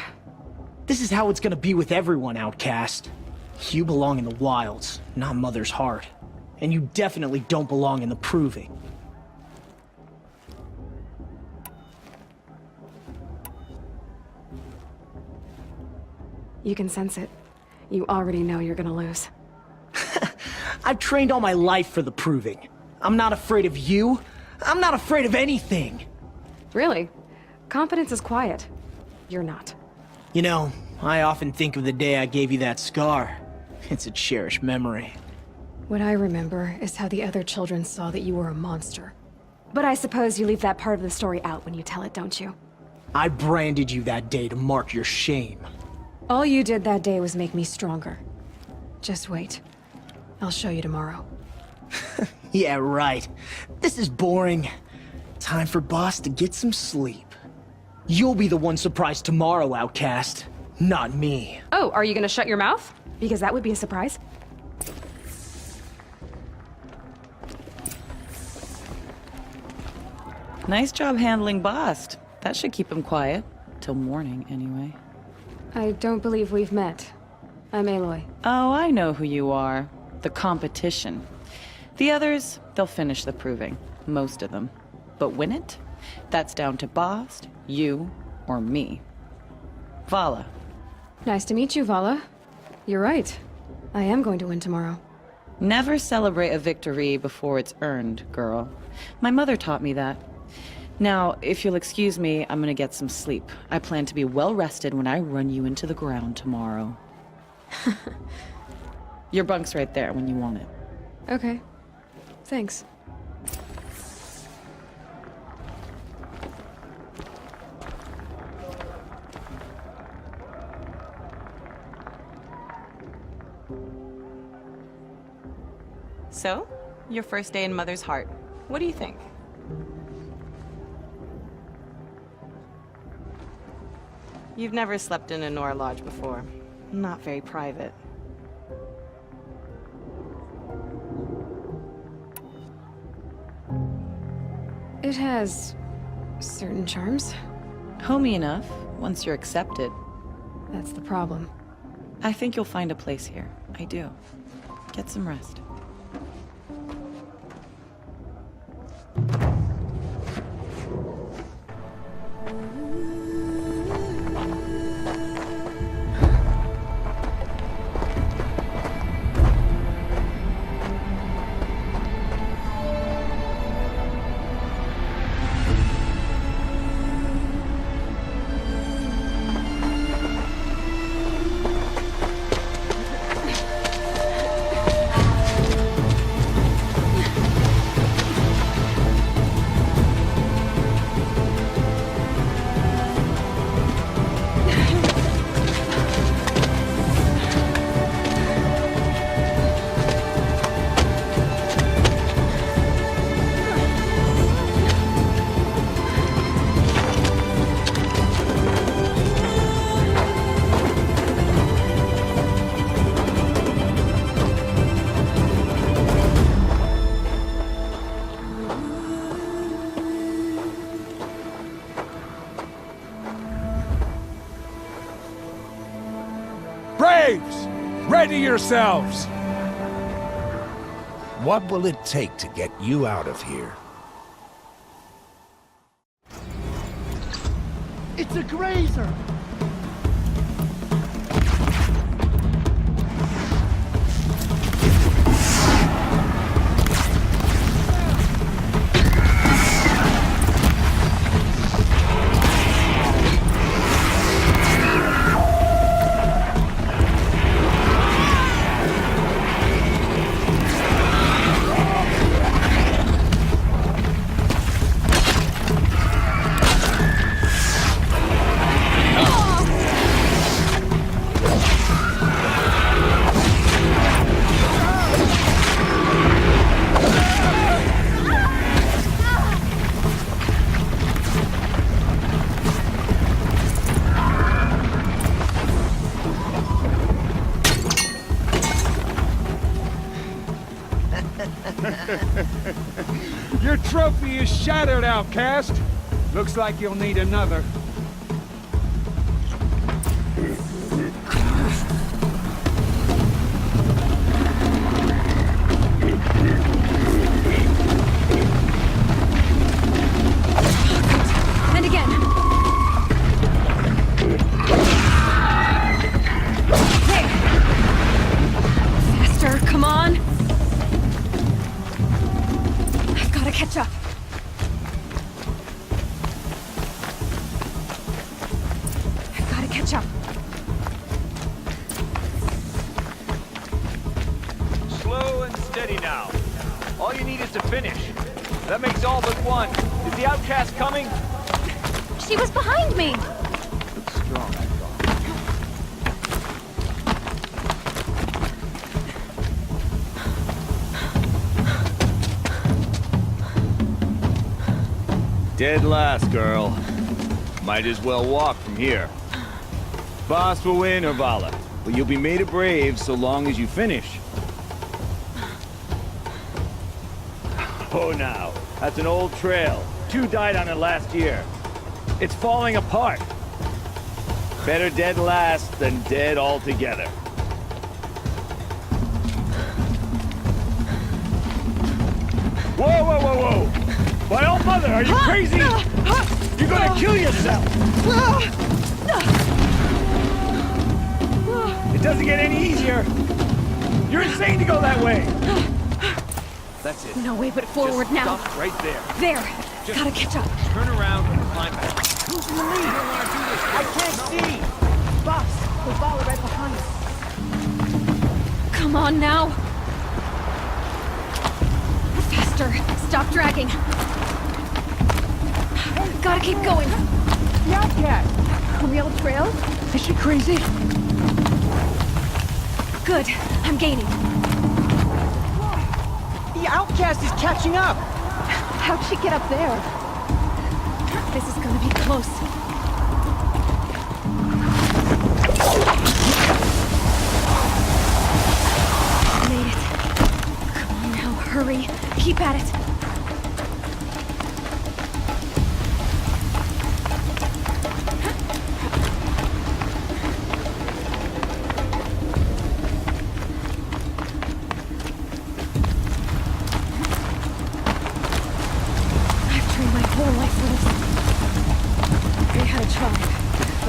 This is how it's gonna be with everyone, outcast. You belong in the wilds, not Mother's Heart. And you definitely don't belong in the proving. You can sense it. You already know you're gonna lose. I've trained all my life for the proving. I'm not afraid of you. I'm not afraid of anything. Really? Confidence is quiet. You're not. You know, I often think of the day I gave you that scar. It's a cherished memory. What I remember is how the other children saw that you were a monster. But I suppose you leave that part of the story out when you tell it, don't you? I branded you that day to mark your shame. All you did that day was make me stronger. Just wait. I'll show you tomorrow. Yeah, right. This is boring. Time for Boss to get some sleep. You'll be the one surprised tomorrow, outcast. Not me. Oh, are you gonna shut your mouth? Because that would be a surprise. Nice job handling Bast. That should keep him quiet. Till morning, anyway. I don't believe we've met. I'm Aloy. Oh, I know who you are. The competition. The others, they'll finish the proving. Most of them. But win it? That's down to Bast, you, or me. Vala. Nice to meet you, Vala. You're right. I am going to win tomorrow. Never celebrate a victory before it's earned, girl. My mother taught me that. Now, if you'll excuse me, I'm gonna get some sleep. I plan to be well rested when I run you into the ground tomorrow. Your bunk's right there when you want it. Okay. Thanks. So, your first day in Mother's Heart. What do you think? You've never slept in a Nora lodge before. Not very private. It has certain charms. Homey enough, once you're accepted. That's the problem. I think you'll find a place here. I do. Get some rest. Braves! Ready yourselves! What will it take to get you out of here? It's a grazer! Your trophy is shattered, outcast. Looks like you'll need another. And again. Hey! Faster, come on! I've got to catch up. I've got to catch up. Slow and steady now. All you need is to finish. That makes all but one. Is the outcast coming? She was behind me! Strong, I thought. Dead last, girl. Might as well walk from here. Boss will win, Urvala, but you'll be made a brave so long as you finish. Oh, now, that's an old trail. 2 died on it last year. It's falling apart. Better dead last than dead altogether. Whoa, whoa, whoa, whoa! My old mother, are you crazy? You're gonna kill yourself! It doesn't get any easier. You're insane to go that way. That's it. No way but forward Just now. Stop right there. There! Gotta catch up. Turn around and climb back. Who's in the lead? I can't see. Boss, the volley right behind us. Come on now. Faster. Stop dragging. Gotta keep going. The outcast! On the old trail? Is she crazy? Good. I'm gaining. The outcast is catching up! How'd she get up there? This is gonna be close. Made it. Come on now, hurry. Keep at it.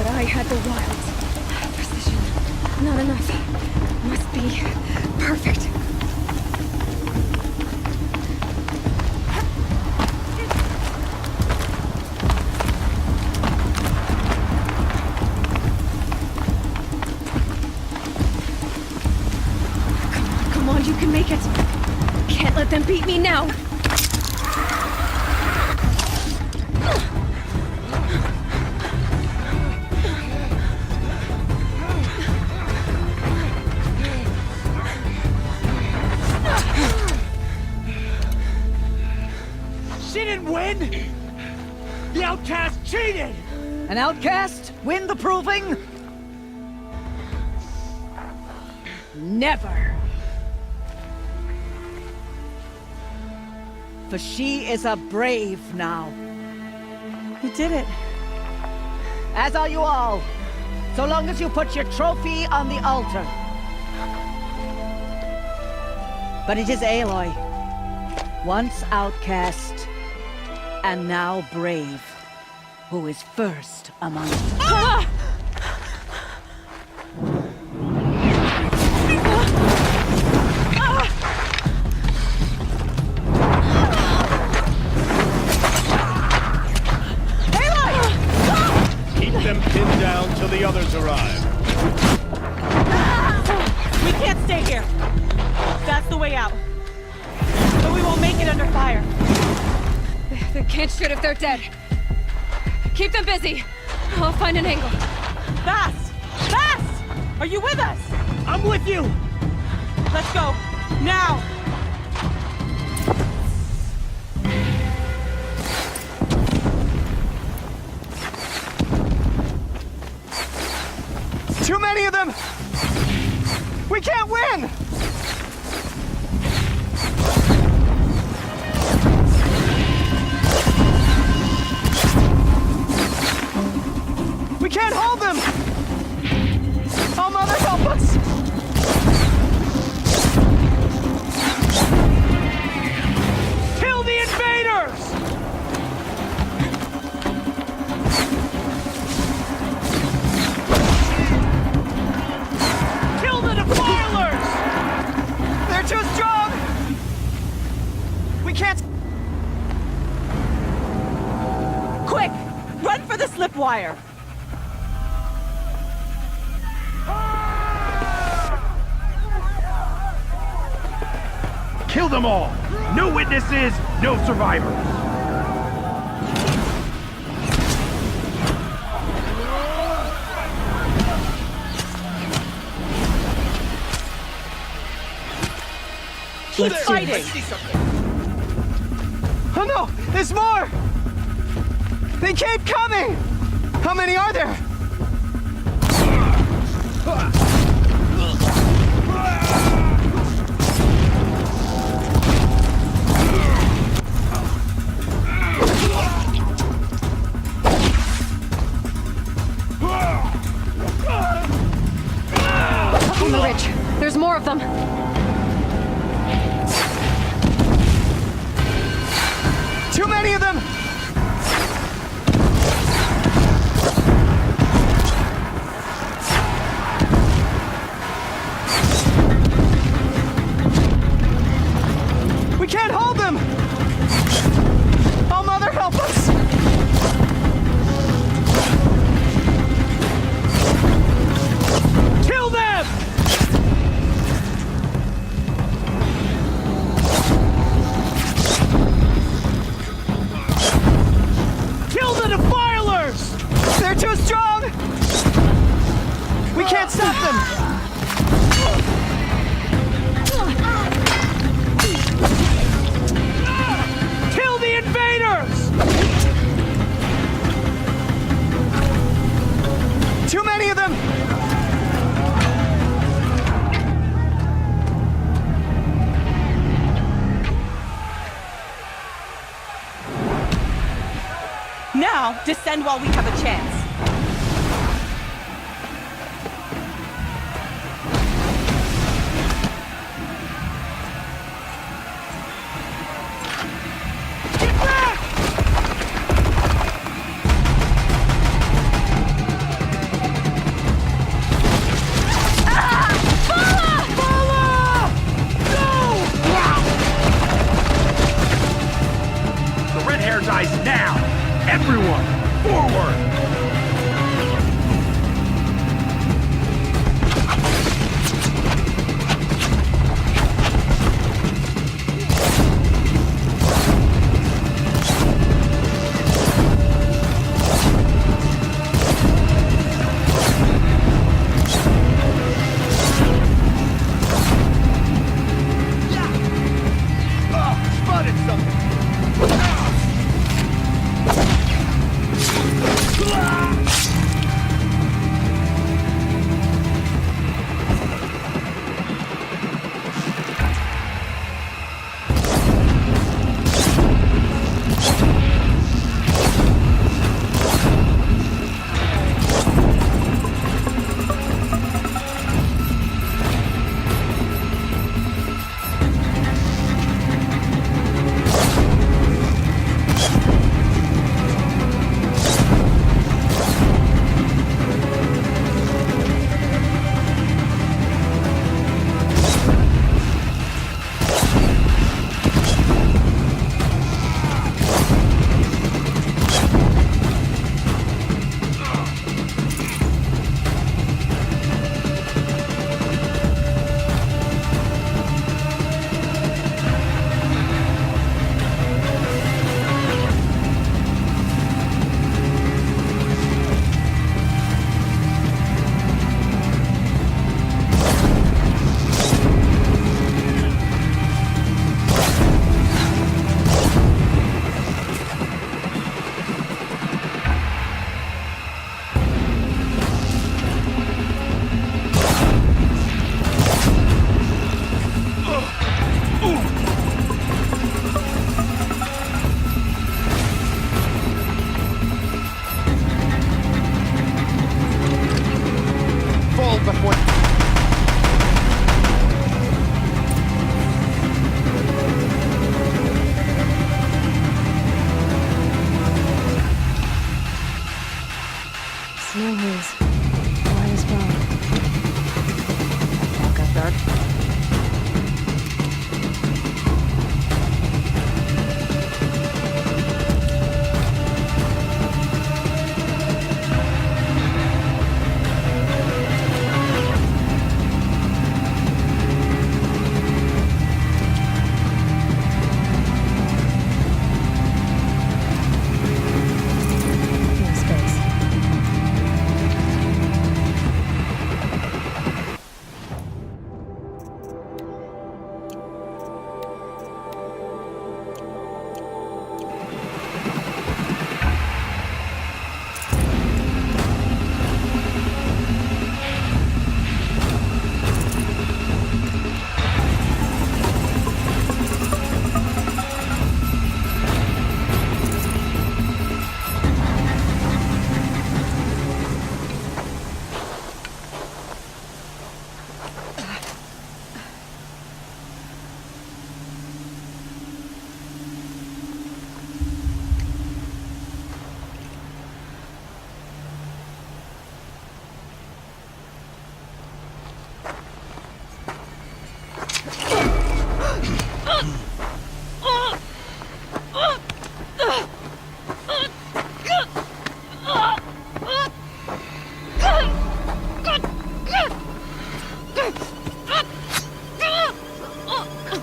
I had the wilds. Precision. Not enough. Must be perfect. Come on, you can make it. Can't let them beat me now. The outcast cheated! An outcast? Win the proving? Never! For she is a brave now. You did it. As are you all. So long as you put your trophy on the altar. But it is Aloy. Once outcast, and now brave, who is first among us. Ah! Keep them pinned down till the others arrive. We can't stay here. That's the way out. But we won't make it under fire. They can't shoot if they're dead. Keep them busy. I'll find an angle. Fast! Fast! Are you with us? I'm with you! Let's go. Now! Too many of them! We can't win! We can't hold them! Oh, Mother, help us! Kill the invaders! Kill the defilers! They're too strong! We can't... Quick! Run for the slip wire! Kill them all! No witnesses, no survivors! Keep fighting! Oh no! There's more! They keep coming! How many are there? Up on the ridge. There's more of them. Too many of them! Stop them! Kill the invaders! Too many of them! Now, descend while we have a chance. The red hair dies now! Everyone, forward! Spotted something! Snow haze. Light as well. All got dark.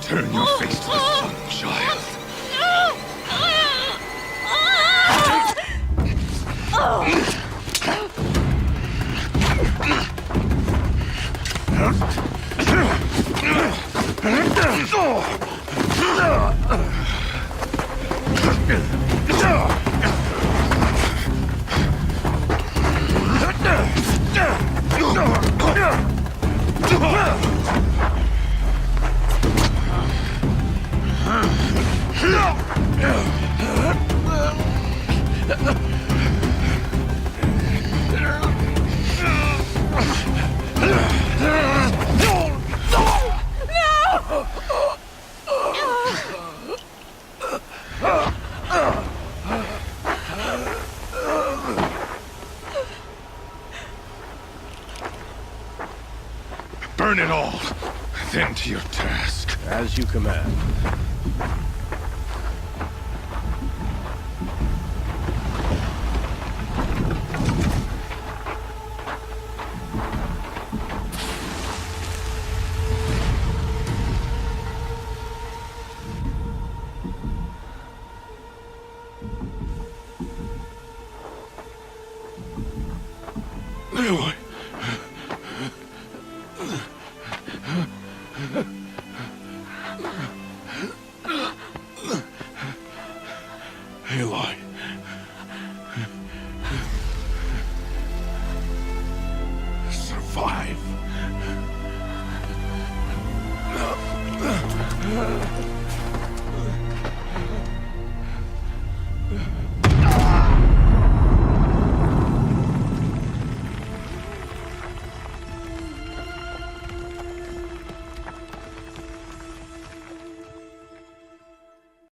Turn your face to the sun, child. Burn it all, then to your task. As you command. Aloy. Aloy. Survive.